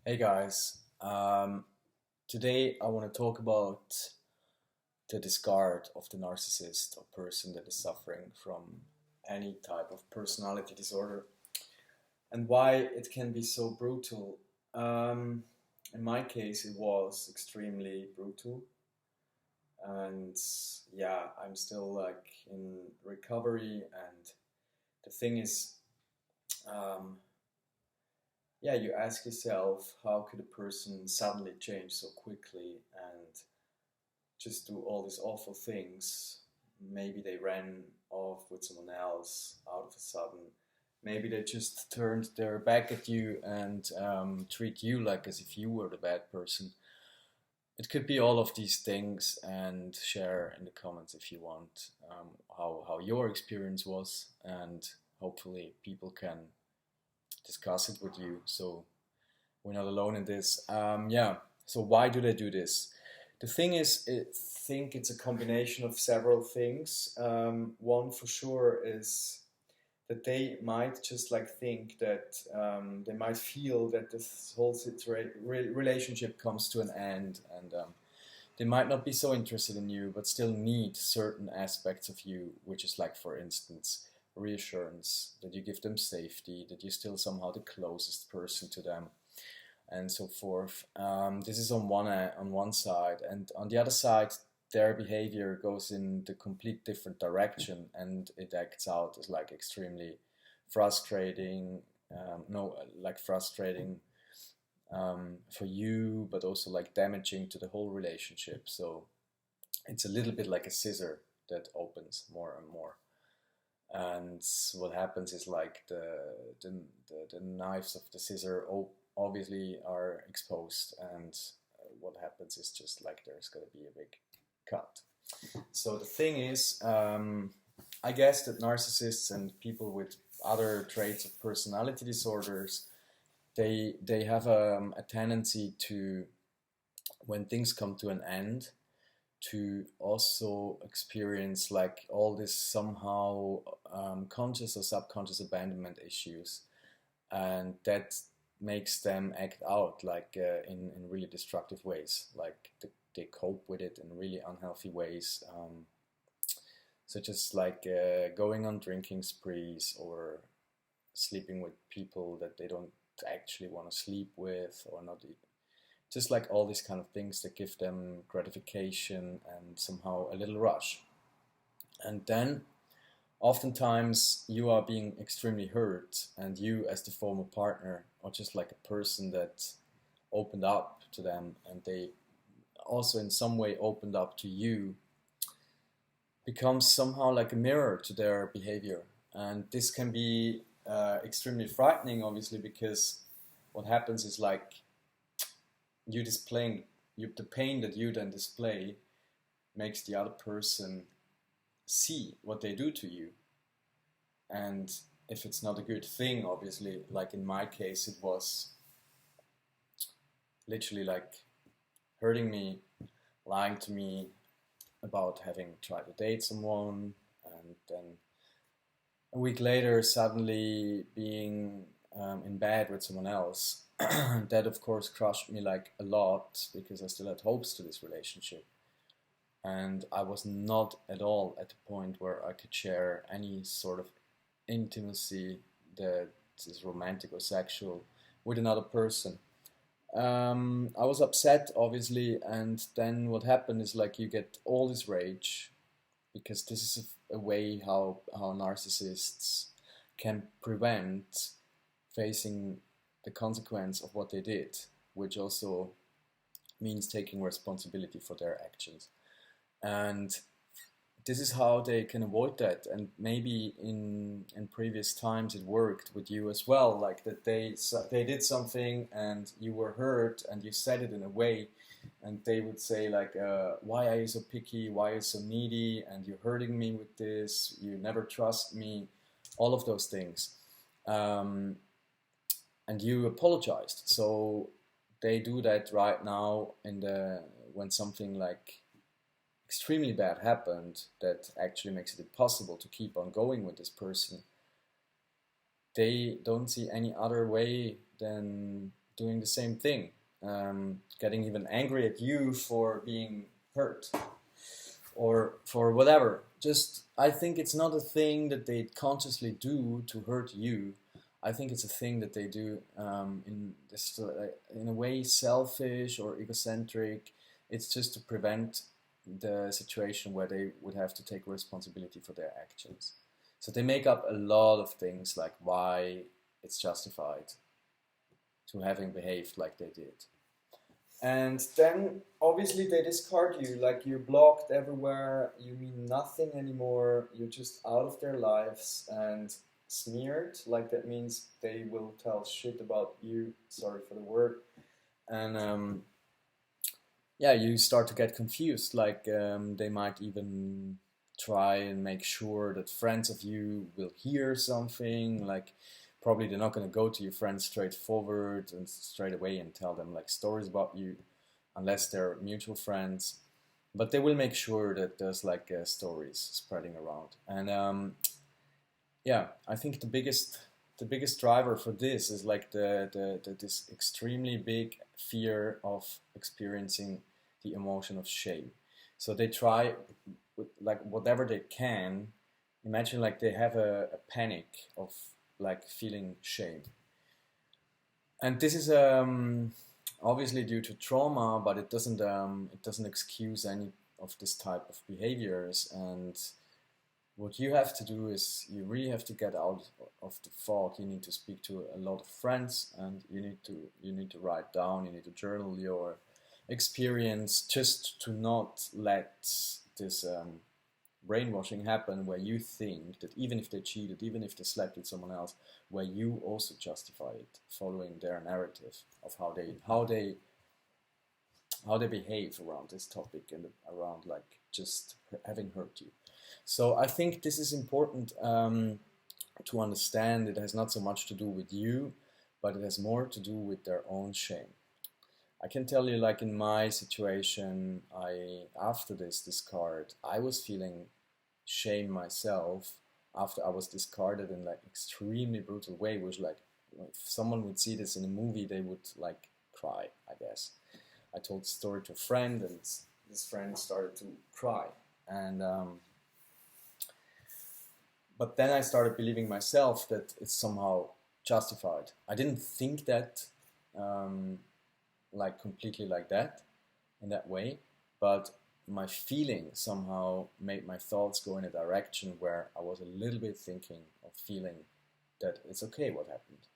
Hey guys, today I want to talk about the discard of the narcissist or person that is suffering from any type of personality disorder and why it can be so brutal. In my case, it was extremely brutal, and yeah, I'm still like in recovery. And the thing is, um, yeah, you ask yourself, how could a person suddenly change so quickly and just do all these awful things? Maybe they ran off with someone else out of a sudden. Maybe they just turned their back at you and treat you like as if you were the bad person. It could be all of these things, and share in the comments if you want how your experience was, and hopefully people can discuss it with you. So we're not alone in this. Yeah. So why do they do this? The thing is, I think it's a combination of several things. One for sure is that they might just like think that they might feel that this whole relationship comes to an end, and they might not be so interested in you, but still need certain aspects of you, which is like, for instance, reassurance, that you give them safety, that you're still somehow the closest person to them, and so forth. This is on one side, and on the other side, their behavior goes in the complete different direction, and it acts out as like extremely frustrating. No, like frustrating for you, but also like damaging to the whole relationship. So it's a little bit like a scissor that opens more and more. And what happens is like the knives of the scissor obviously are exposed, and what happens is just like there's going to be a big cut. So the thing is, I guess that narcissists and people with other traits of personality disorders, they have a tendency to, when things come to an end, to also experience like all this somehow conscious or subconscious abandonment issues, and that makes them act out like in really destructive ways, like they cope with it in really unhealthy ways, such as like going on drinking sprees, or sleeping with people that they don't actually want to sleep with, or not, just like all these kind of things that give them gratification and somehow a little rush. And then oftentimes you are being extremely hurt, and you as the former partner, or just like a person that opened up to them, and they also in some way opened up to you, becomes somehow like a mirror to their behavior. And this can be extremely frightening, obviously, because what happens is like you displaying the pain that you then display makes the other person see what they do to you. And if it's not a good thing, obviously, like in my case, it was literally like hurting me, lying to me about having tried to date someone, and then a week later suddenly being in bed with someone else. That of course crushed me like a lot, because I still had hopes to this relationship, and I was not at all at the point where I could share any sort of intimacy that is romantic or sexual with another person. I was upset, obviously, and then what happened is like you get all this rage, because this is a way how narcissists can prevent facing the consequence of what they did, which also means taking responsibility for their actions. And this is how they can avoid that. And maybe in previous times it worked with you as well, like that they did something and you were hurt, and you said it in a way, and they would say like, why are you so picky, why are you so needy, and you're hurting me with this, you never trust me, all of those things. And you apologized. So they do that right now when something like extremely bad happened that actually makes it impossible to keep on going with this person. They don't see any other way than doing the same thing, getting even angry at you for being hurt or for whatever. Just, I think it's not a thing that they consciously do to hurt you. I think it's a thing that they do in a way selfish or egocentric. It's just to prevent the situation where they would have to take responsibility for their actions. So they make up a lot of things like why it's justified to having behaved like they did. And then obviously they discard you, like you're blocked everywhere, you mean nothing anymore, you're just out of their lives and smeared, like that means they will tell shit about you, sorry for the word. And yeah, you start to get confused, like they might even try and make sure that friends of you will hear something, like probably they're not going to go to your friends straightforward and straight away and tell them like stories about you unless they're mutual friends, but they will make sure that there's like stories spreading around. And yeah, I think the biggest driver for this is like this extremely big fear of experiencing the emotion of shame. So they try with like whatever they can. Imagine like they have a panic of like feeling shame, and this is obviously due to trauma, but it doesn't excuse any of this type of behaviors. And what you have to do is you really have to get out of the fog. You need to speak to a lot of friends, and you need to write down, you need to journal your experience, just to not let this brainwashing happen where you think that even if they cheated, even if they slept with someone else, where you also justify it following their narrative of how they behave around this topic and around like just having hurt you. So I think this is important to understand. It has not so much to do with you, but it has more to do with their own shame. I can tell you, like in my situation, after this discard, I was feeling shame myself after I was discarded in like extremely brutal way, which like if someone would see this in a movie, they would like cry, I guess. I told the story to a friend, and this friend started to cry, and but then I started believing myself that it's somehow justified. I didn't think that like completely like that, in that way, but my feeling somehow made my thoughts go in a direction where I was a little bit thinking or feeling that it's okay what happened.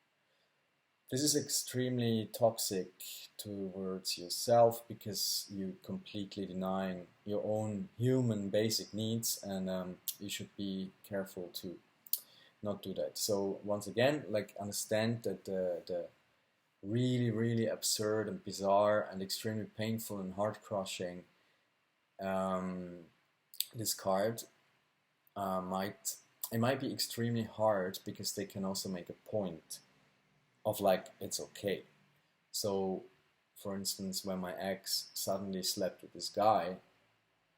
This is extremely toxic towards yourself because you're completely denying your own human basic needs, and you should be careful to not do that. So once again, like understand that the really, really absurd and bizarre and extremely painful and heart-crushing discard might be extremely hard because they can also make a point of like it's okay. So, for instance, when my ex suddenly slept with this guy,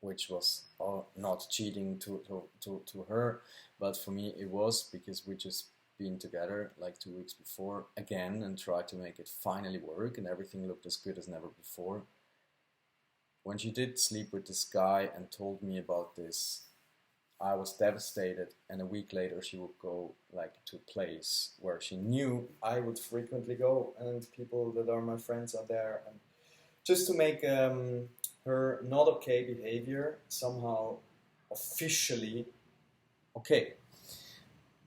which was not cheating to her, but for me it was, because we just been together like 2 weeks before again and tried to make it finally work, and everything looked as good as never before. When she did sleep with this guy and told me about this, I was devastated, and a week later she would go like to a place where she knew I would frequently go, and people that are my friends are there, and just to make her not okay behavior somehow officially okay.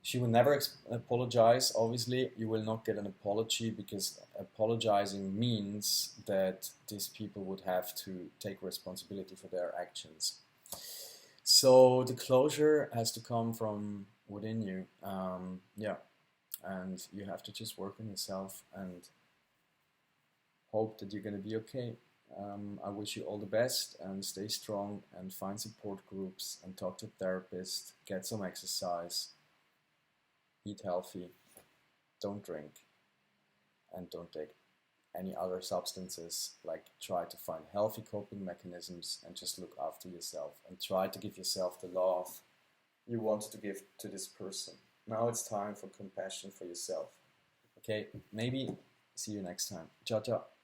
She will never apologize. Obviously, you will not get an apology, because apologizing means that these people would have to take responsibility for their actions. So the closure has to come from within you. Yeah, and you have to just work on yourself and hope that you're going to be okay. I wish you all the best, and stay strong, and find support groups, and talk to a therapist, get some exercise, eat healthy, don't drink, and don't take any other substances. Like, try to find healthy coping mechanisms and just look after yourself, and try to give yourself the love you wanted to give to this person. Now it's time for compassion for yourself. Okay, maybe See you next time. Ciao, ciao.